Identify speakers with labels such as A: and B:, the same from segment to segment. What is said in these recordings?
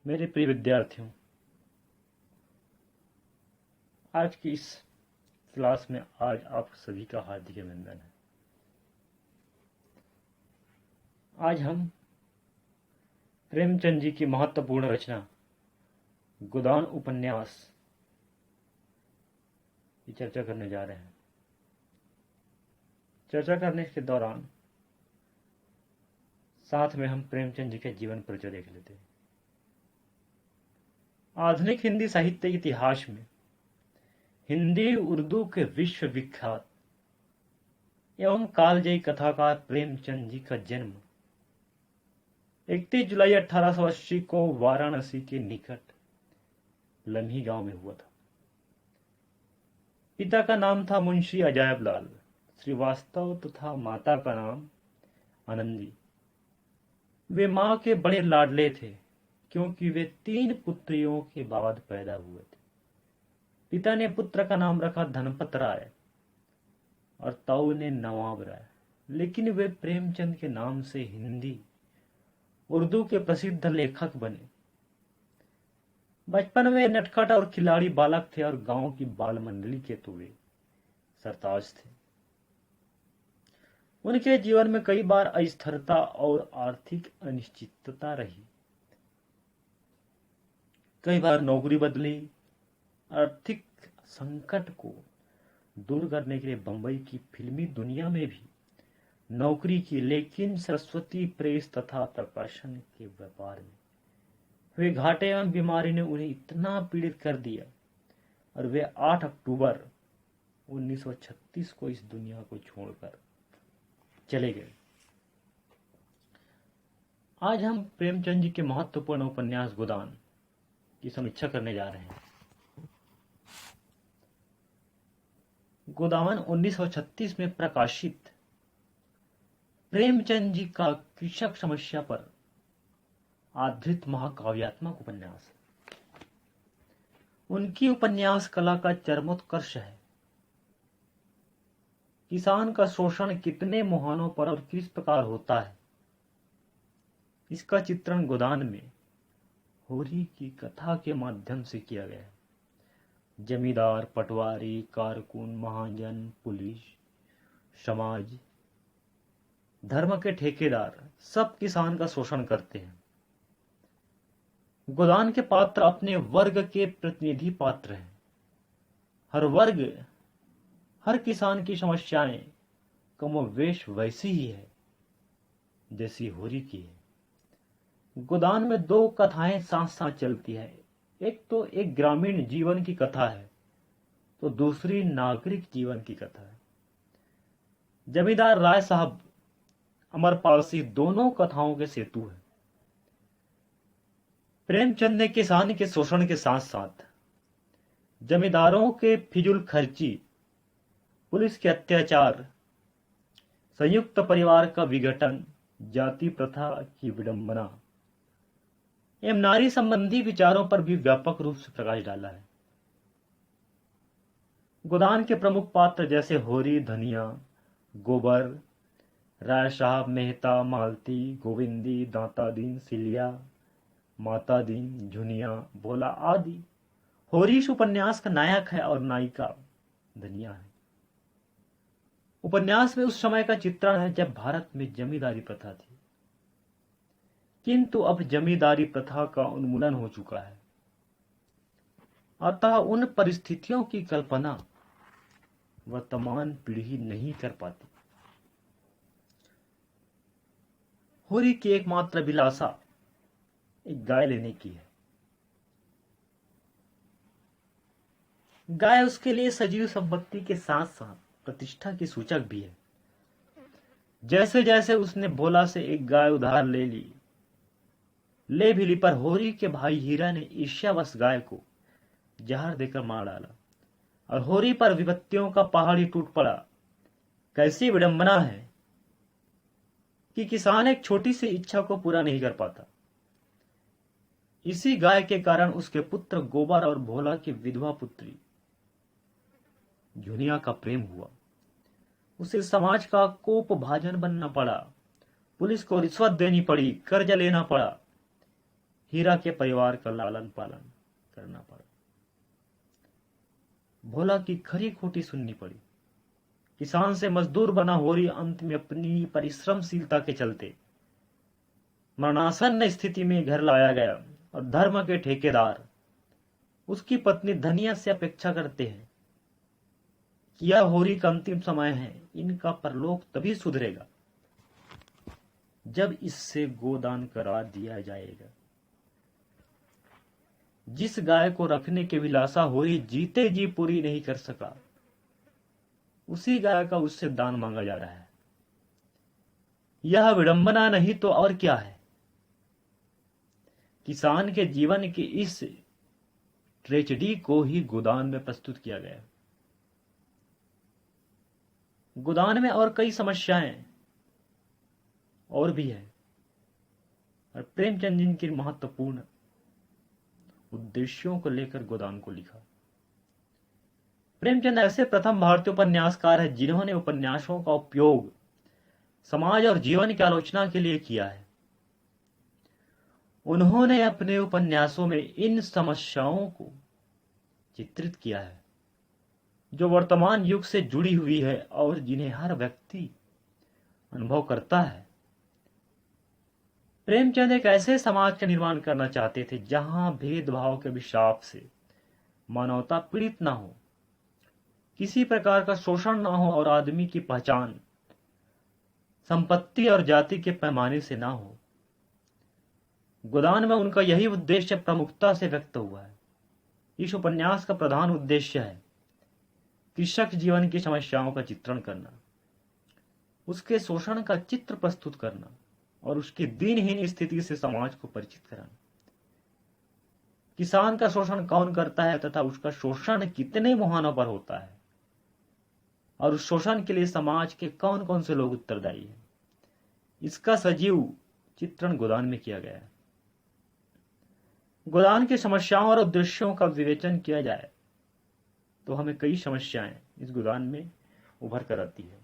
A: मेरे प्रिय विद्यार्थियों, आज की इस क्लास में आज आप सभी का हार्दिक अभिनंदन है। आज हम प्रेमचंद जी की महत्वपूर्ण रचना गोदान उपन्यास की चर्चा करने जा रहे हैं। चर्चा करने के दौरान साथ में हम प्रेमचंद जी के जीवन परिचय देख लेते हैं। आधुनिक हिंदी साहित्य के इतिहास में हिंदी उर्दू के विश्व विख्यात एवं कालजयी कथाकार प्रेमचंद जी का जन्म 31 जुलाई 1880 को वाराणसी के निकट लम्ही गांव में हुआ था। पिता का नाम था मुंशी अजायबलाल श्रीवास्तव तथा माता का नाम आनंदी। वे मां के बड़े लाडले थे क्योंकि वे 3 पुत्रियों के बाद पैदा हुए थे। पिता ने पुत्र का नाम रखा धनपत राय और ताऊ ने नवाब राय, लेकिन वे प्रेमचंद के नाम से हिंदी उर्दू के प्रसिद्ध लेखक बने। बचपन में नटखट और खिलाड़ी बालक थे और गांव की बाल मंडली के तो वे सरताज थे। उनके जीवन में कई बार अस्थिरता और आर्थिक अनिश्चितता रही। कई बार नौकरी बदली। आर्थिक संकट को दूर करने के लिए बंबई की फिल्मी दुनिया में भी नौकरी की, लेकिन सरस्वती प्रेस तथा प्रकाशन के व्यापार में हुए घाटे एवं बीमारी ने उन्हें इतना पीड़ित कर दिया और वे 8 अक्टूबर 1936 को इस दुनिया को छोड़कर चले गए। आज हम प्रेमचंद जी के महत्वपूर्ण उपन्यास गोदान की समीक्षा करने जा रहे हैं। गोदान 1936 में प्रकाशित प्रेमचंद जी का कृषक समस्या पर आधारित महाकाव्यात्मक उपन्यास है। उनकी उपन्यास कला का चरमोत्कर्ष है। किसान का शोषण कितने मुहानों पर और किस प्रकार होता है, इसका चित्रण गोदान में होरी की कथा के माध्यम से किया गया है। जमींदार, पटवारी, कारकुन, महाजन, पुलिस, समाज, धर्म के ठेकेदार सब किसान का शोषण करते हैं। गोदान के पात्र अपने वर्ग के प्रतिनिधि पात्र हैं। हर वर्ग, हर किसान की समस्याएं कमोवेश वैसी ही है जैसी होरी की है। गोदान में 2 कथाएं साथ साथ चलती है। एक तो एक ग्रामीण जीवन की कथा है, तो दूसरी नागरिक जीवन की कथा है। जमींदार राय साहब, अमरपाल सिंह दोनों कथाओं के सेतु है। प्रेमचंद ने किसान के शोषण के साथ साथ जमींदारों के फिजूल खर्ची, पुलिस के अत्याचार, संयुक्त परिवार का विघटन, जाति प्रथा की विडंबना एवं नारी संबंधी विचारों पर भी व्यापक रूप से प्रकाश डाला है। गोदान के प्रमुख पात्र जैसे होरी, धनिया, गोबर, राय साहब, मेहता, मालती, गोविंदी, दांतादीन, सिलिया, मातादीन, झुनिया, भोला आदि। होरी इस उपन्यास का नायक है और नायिका धनिया है। उपन्यास में उस समय का चित्रण है जब भारत में जमींदारी प्रथा थी, किंतु अब जमींदारी प्रथा का उन्मूलन हो चुका है। अतः उन परिस्थितियों की कल्पना वर्तमान पीढ़ी नहीं कर पाती। होरी की एकमात्र अभिलाषा एक गाय लेने की है। गाय उसके लिए सजीव संपत्ति के साथ साथ प्रतिष्ठा की सूचक भी है। जैसे जैसे उसने भोला से एक गाय उधार ले भी ली, पर होरी के भाई हीरा ने ईर्ष्यावश गाय को जहर देकर मार डाला और होरी पर विपत्तियों का पहाड़ ही टूट पड़ा। कैसी विडंबना है कि किसान एक छोटी सी इच्छा को पूरा नहीं कर पाता। इसी गाय के कारण उसके पुत्र गोबर और भोला की विधवा पुत्री झुनिया का प्रेम हुआ। उसे समाज का कोप भाजन बनना पड़ा, पुलिस को रिश्वत देनी पड़ी, कर्ज लेना पड़ा। हीरा के परिवार का लालन पालन करना पड़ा। भोला की खरी खोटी सुननी पड़ी। किसान से मजदूर बना होरी अंत में अपनी परिश्रमशीलता के चलते मरणासन्न स्थिति में घर लाया गया और धर्म के ठेकेदार उसकी पत्नी धनिया से अपेक्षा करते हैं कि यह होरी का अंतिम समय है, इनका परलोक तभी सुधरेगा जब इससे गोदान करा दिया जाएगा। जिस गाय को रखने की विलासा होरी जीते जी पूरी नहीं कर सका, उसी गाय का उससे दान मांगा जा रहा है। यह विडंबना नहीं तो और क्या है। किसान के जीवन की इस ट्रेजेडी को ही गोदान में प्रस्तुत किया गया। गोदान में और कई समस्याएं और भी है, और प्रेमचंद जी के महत्वपूर्ण उद्देश्यों को लेकर गोदान को लिखा। प्रेमचंद ऐसे प्रथम भारतीय उपन्यासकार हैं जिन्होंने उपन्यासों का उपयोग समाज और जीवन की आलोचना के लिए किया है। उन्होंने अपने उपन्यासों में इन समस्याओं को चित्रित किया है जो वर्तमान युग से जुड़ी हुई है और जिन्हें हर व्यक्ति अनुभव करता है। प्रेमचंद एक ऐसे समाज का निर्माण करना चाहते थे जहां भेदभाव के अभिशाप से मानवता पीड़ित ना हो, किसी प्रकार का शोषण ना हो और आदमी की पहचान संपत्ति और जाति के पैमाने से ना हो। गोदान में उनका यही उद्देश्य प्रमुखता से व्यक्त हुआ है। इस उपन्यास का प्रधान उद्देश्य है कृषक जीवन की समस्याओं का चित्रण करना, उसके शोषण का चित्र प्रस्तुत करना और उसकी दीनहीन स्थिति से समाज को परिचित कराना। किसान का शोषण कौन करता है तथा उसका शोषण कितने मुहानों पर होता है और उस शोषण के लिए समाज के कौन कौन से लोग उत्तरदायी हैं, इसका सजीव चित्रण गोदान में किया गया है। गोदान की समस्याओं और उद्देश्यों का विवेचन किया जाए तो हमें कई समस्याएं इस गोदान में उभर कर आती है,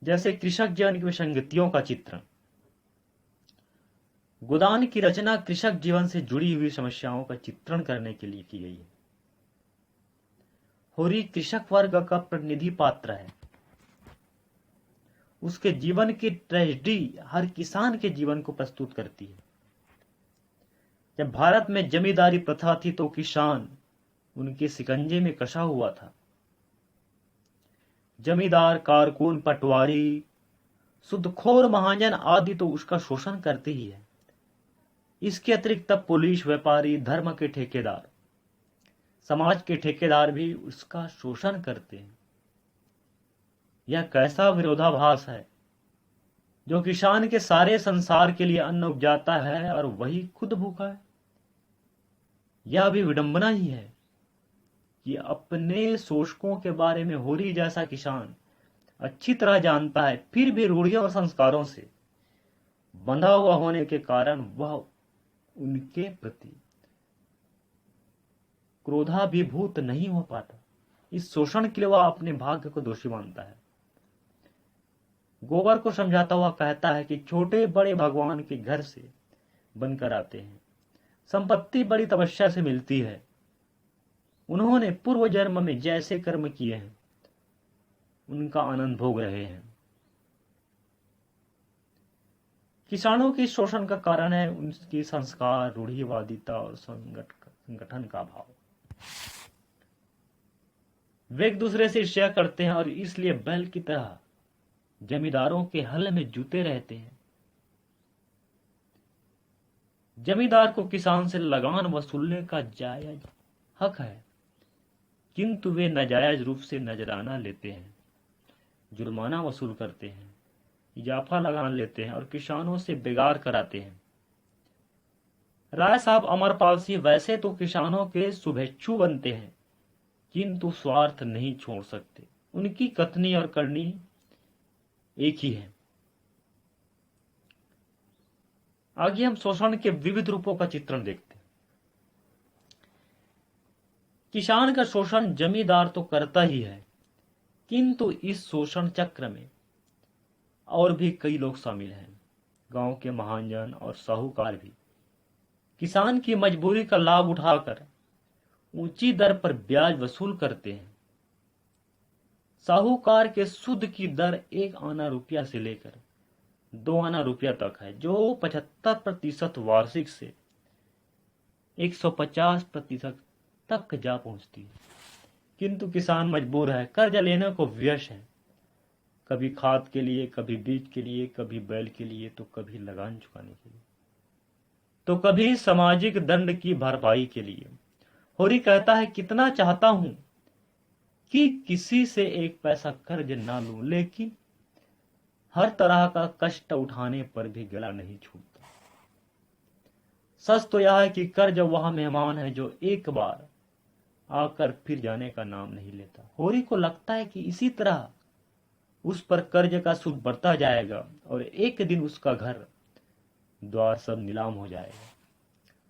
A: जैसे कृषक जीवन की विसंगतियों का चित्रण। गोदान की रचना कृषक जीवन से जुड़ी हुई समस्याओं का चित्रण करने के लिए की गई है। होरी कृषक वर्ग का प्रतिनिधि पात्र है। उसके जीवन की ट्रेजेडी हर किसान के जीवन को प्रस्तुत करती है। जब भारत में जमींदारी प्रथा थी तो किसान उनके शिकंजे में कसा हुआ था। जमींदार, कारकुन, पटवारी, सुदखोर, महाजन आदि तो उसका शोषण करते ही है। इसके अतिरिक्त तब पुलिस, व्यापारी, धर्म के ठेकेदार, समाज के ठेकेदार भी उसका शोषण करते हैं। यह कैसा विरोधाभास है जो किसान के सारे संसार के लिए अन्न उपजाता है और वही खुद भूखा है। यह भी विडंबना ही है कि अपने शोषकों के बारे में होरी जैसा किसान अच्छी तरह जानता है, फिर भी रूढ़ियों और संस्कारों से बंधा हुआ होने के कारण वह उनके प्रति क्रोधाभिभूत नहीं हो पाता। इस शोषण के लिए वह अपने भाग्य को दोषी मानता है। गोबर को समझाता हुआ कहता है कि छोटे बड़े भगवान के घर से बनकर आते हैं, संपत्ति बड़ी तपस्या से मिलती है, उन्होंने पूर्व जन्म में जैसे कर्म किए हैं उनका आनंद भोग रहे हैं। किसानों के शोषण का कारण है उनकी संस्कार, रूढ़िवादिता और संगठन का अभाव। वे एक दूसरे से ईर्ष्या करते हैं और इसलिए बैल की तरह जमींदारों के हल में जुटे रहते हैं। जमींदार को किसान से लगान वसूलने का जायज हक है, किंतु वे नाजायज रूप से नजराना लेते हैं, जुर्माना वसूल करते हैं, इजाफा लगान लेते हैं और किसानों से बेगार कराते हैं। राय साहब अमरपाल सिंह वैसे तो किसानों के शुभेच्छु बनते हैं, किंतु स्वार्थ नहीं छोड़ सकते। उनकी कथनी और करनी एक ही है। आगे हम शोषण के विविध रूपों का चित्रण देखते हैं। किसान का शोषण जमींदार तो करता ही है, किंतु इस शोषण चक्र में और भी कई लोग शामिल हैं। गांव के महाजन और साहूकार भी किसान की मजबूरी का लाभ उठाकर ऊंची दर पर ब्याज वसूल करते हैं। साहूकार के सूद की दर 1 आना रुपया से लेकर 2 आना रुपया तक है, जो 75% वार्षिक से 150% तक जा पहुंचती है। किंतु किसान मजबूर है, कर्ज लेने को विवश है, कभी खाद के लिए, कभी बीज के लिए, कभी बैल के लिए, तो कभी लगान चुकाने के लिए, तो कभी सामाजिक दंड की भरपाई के लिए। होरी कहता है, कितना चाहता हूं कि किसी से 1 पैसा कर्ज ना लूं, लेकिन हर तरह का कष्ट उठाने पर भी गला नहीं छूटता। सच तो यह है कि कर्ज वह मेहमान है जो एक बार आकर फिर जाने का नाम नहीं लेता। होरी को लगता है कि इसी तरह उस पर कर्ज का सूद बढ़ता जाएगा और एक दिन उसका घर द्वार सब नीलाम हो जाएगा।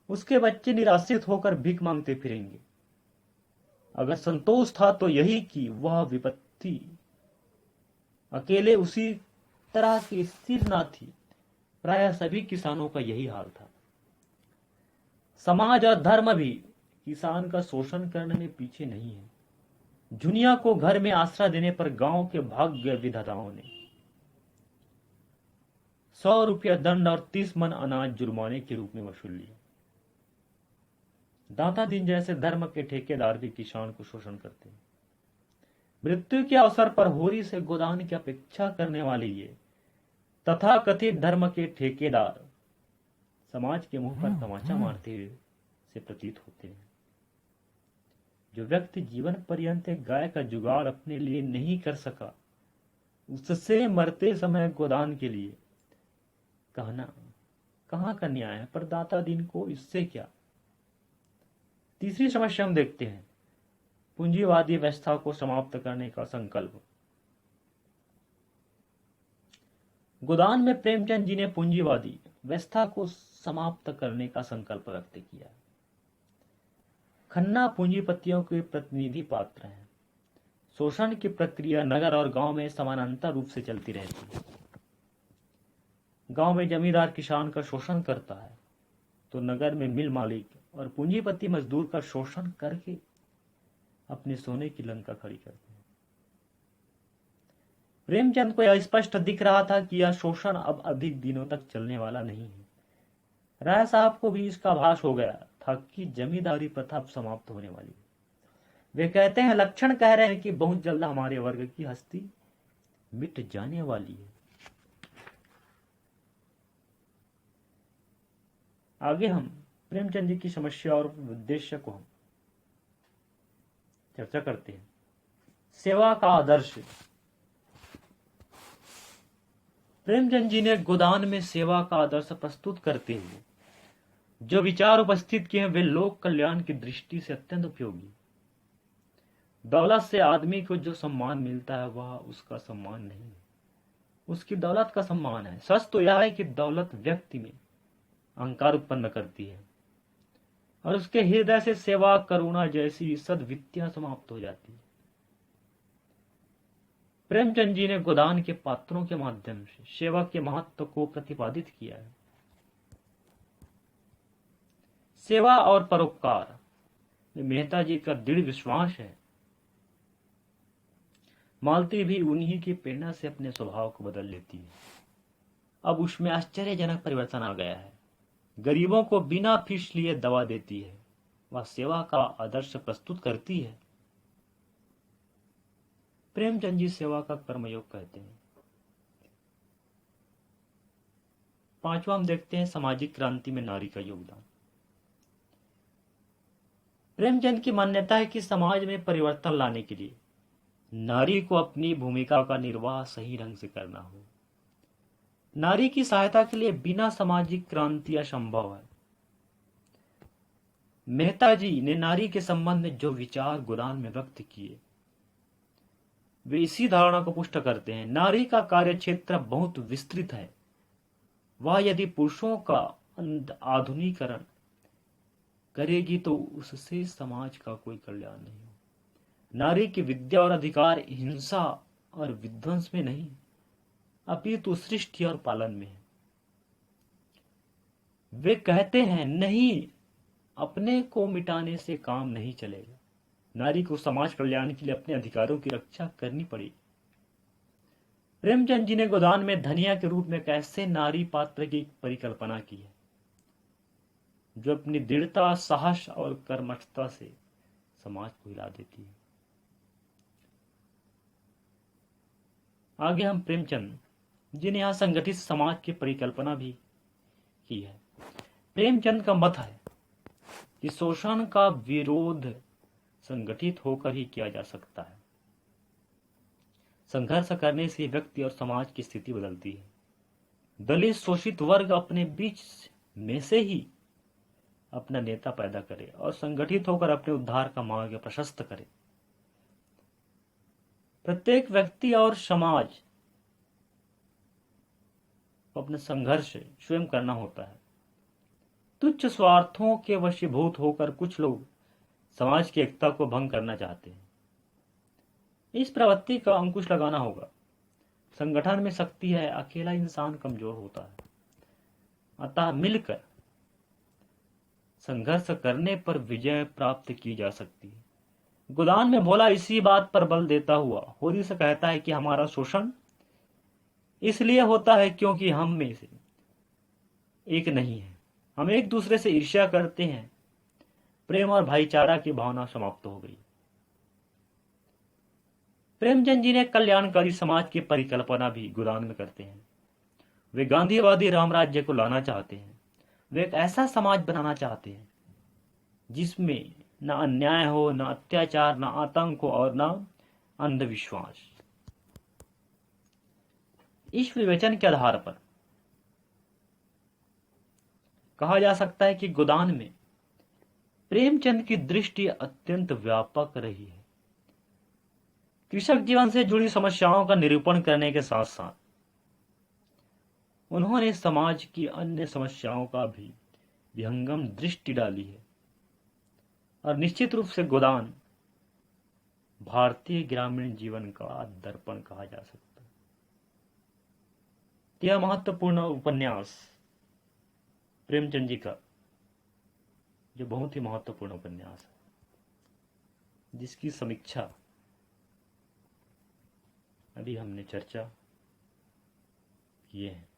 A: उसके बच्चे निराश्रित होकर भीख मांगते फिरेंगे। अगर संतोष था तो यही कि वह विपत्ति अकेले उसी तरह की स्थिर न थी। प्रायः सभी किसानों का यही हाल था। समाज और धर्म भी किसान का शोषण करने में पीछे नहीं है। झुनिया को घर में आश्रय देने पर गांव के भाग्य विधाताओं ने 100 रुपया दंड और 30 मन अनाज जुर्माने के रूप में वसूल लिया। दाता दीन जैसे धर्म के ठेकेदार भी किसान को शोषण करते हैं। मृत्यु के अवसर पर होरी से गोदान की अपेक्षा करने वाले ये तथाकथित धर्म के ठेकेदार समाज के मुंह पर तमाचा मारते हुए से प्रतीत होते हैं। जो व्यक्ति जीवन पर्यंत एक गाय का जुगाड़ अपने लिए नहीं कर सका, उससे मरते समय गोदान के लिए कहना कहां का न्याय है। पर दाता दीन को इससे क्या। तीसरी समस्या हम देखते हैं, पूंजीवादी व्यवस्था को समाप्त करने का संकल्प। गोदान में प्रेमचंद जी ने पूंजीवादी व्यवस्था को समाप्त करने का संकल्प व्यक्त किया। खन्ना पूंजीपतियों के प्रतिनिधि पात्र हैं। शोषण की प्रक्रिया नगर और गांव में समानांतर रूप से चलती रहती है। गांव में जमींदार किसान का शोषण करता है तो नगर में मिल मालिक और पूंजीपति मजदूर का शोषण करके अपने सोने की लंका खड़ी करते हैं। प्रेमचंद को यह स्पष्ट दिख रहा था कि यह शोषण अब अधिक दिनों तक चलने वाला नहीं है। राय साहब को भी इसका आभास हो गया था कि जमींदारी प्रथा अब समाप्त होने वाली है। वे कहते हैं, लक्षण कह रहे हैं कि बहुत जल्द हमारे वर्ग की हस्ती मिट जाने वाली है। आगे हम प्रेमचंद जी की समस्या और उद्देश्य को हम चर्चा करते हैं। सेवा का आदर्श। प्रेमचंद जी ने गोदान में सेवा का आदर्श प्रस्तुत करते हुए जो विचार उपस्थित किए हैं वे लोक कल्याण की दृष्टि से अत्यंत उपयोगी। दौलत से आदमी को जो सम्मान मिलता है वह उसका सम्मान नहीं है, उसकी दौलत का सम्मान है। सच तो यह है कि दौलत व्यक्ति में अहंकार उत्पन्न करती है और उसके हृदय से सेवा, करुणा जैसी सद्वृत्तियां समाप्त हो जाती है। प्रेमचंद जी ने गोदान के पात्रों के माध्यम से सेवा के महत्व को प्रतिपादित किया है। सेवा और परोपकार में मेहता जी का दृढ़ विश्वास है। मालती भी उन्हीं की प्रेरणा से अपने स्वभाव को बदल लेती है। अब उसमें आश्चर्यजनक परिवर्तन आ गया है। गरीबों को बिना फीस लिए दवा देती है। वह सेवा का आदर्श प्रस्तुत करती है। प्रेमचंद जी सेवा का कर्मयोग कहते हैं। पांचवा हम देखते हैं सामाजिक क्रांति में नारी का योगदान। प्रेमचंद की मान्यता है कि समाज में परिवर्तन लाने के लिए नारी को अपनी भूमिका का निर्वाह सही ढंग से करना हो। नारी की सहायता के लिए बिना सामाजिक क्रांति असंभव है। मेहता जी ने नारी के संबंध में जो विचार गोदान में व्यक्त किए वे इसी धारणा को पुष्ट करते हैं। नारी का कार्य क्षेत्र बहुत विस्तृत है। वह यदि पुरुषों का आधुनिकीकरण करेगी तो उससे समाज का कोई कल्याण नहीं हो। नारी की विद्या और अधिकार हिंसा और विध्वंस में नहीं, अपितु सृष्टि और पालन में है। वे कहते हैं नहीं, अपने को मिटाने से काम नहीं चलेगा। नारी को समाज कल्याण के लिए अपने अधिकारों की रक्षा करनी पड़ेगी। प्रेमचंद जी ने गोदान में धनिया के रूप में एक ऐसे नारी पात्र की परिकल्पना की है जो अपनी दृढ़ता, साहस और कर्मठता से समाज को हिला देती है। आगे हम प्रेमचंद जी ने यहां संगठित समाज की परिकल्पना भी की है। प्रेमचंद का मत है कि शोषण का विरोध संगठित होकर ही किया जा सकता है। संघर्ष करने से व्यक्ति और समाज की स्थिति बदलती है। दलित शोषित वर्ग अपने बीच में से ही अपना नेता पैदा करे और संगठित होकर अपने उद्धार का मार्ग प्रशस्त करे। प्रत्येक व्यक्ति और समाज को अपना संघर्ष स्वयं करना होता है। तुच्छ स्वार्थों के वशीभूत होकर कुछ लोग समाज की एकता को भंग करना चाहते हैं। इस प्रवृत्ति का अंकुश लगाना होगा। संगठन में शक्ति है, अकेला इंसान कमजोर होता है। अतः मिलकर संघर्ष करने पर विजय प्राप्त की जा सकती है। गोदान में भोला इसी बात पर बल देता हुआ होरी से कहता है कि हमारा शोषण इसलिए होता है क्योंकि हम में से एक नहीं है। हम एक दूसरे से ईर्ष्या करते हैं। प्रेम और भाईचारा की भावना समाप्त हो गई। प्रेमचंद जी ने कल्याणकारी समाज की परिकल्पना भी गोदान में करते हैं। वे गांधीवादी राम राज्य को लाना चाहते हैं। वे एक ऐसा समाज बनाना चाहते हैं जिसमें न अन्याय हो, न अत्याचार, न आतंक हो और न अंधविश्वास। इस विवेचन के आधार पर कहा जा सकता है कि गोदान में प्रेमचंद की दृष्टि अत्यंत व्यापक रही है। कृषक जीवन से जुड़ी समस्याओं का निरूपण करने के साथ साथ उन्होंने समाज की अन्य समस्याओं का भी विहंगम दृष्टि डाली है। और निश्चित रूप से गोदान भारतीय ग्रामीण जीवन का दर्पण कहा जा सकता है। यह महत्वपूर्ण उपन्यास प्रेमचंद जी का जो बहुत ही महत्वपूर्ण उपन्यास है, जिसकी समीक्षा अभी हमने चर्चा किए हैं।